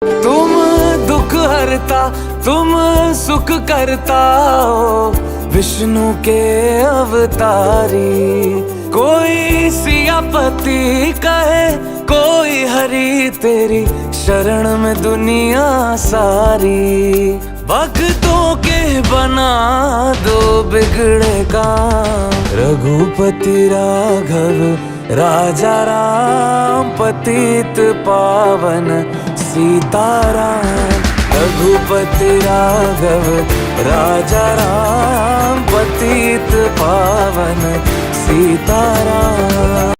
तुम दुख हरता तुम सुख करता हो, विष्णु के अवतारी। कोई सियापति कहे कोई हरि, तेरी शरण में दुनिया सारी। भक्तों के बना दो बिगड़े काम, रघुपति राघव राजा राम, पतित पावन सीताराम। रघुपति राघव राजा राम, पतित पावन सीताराम।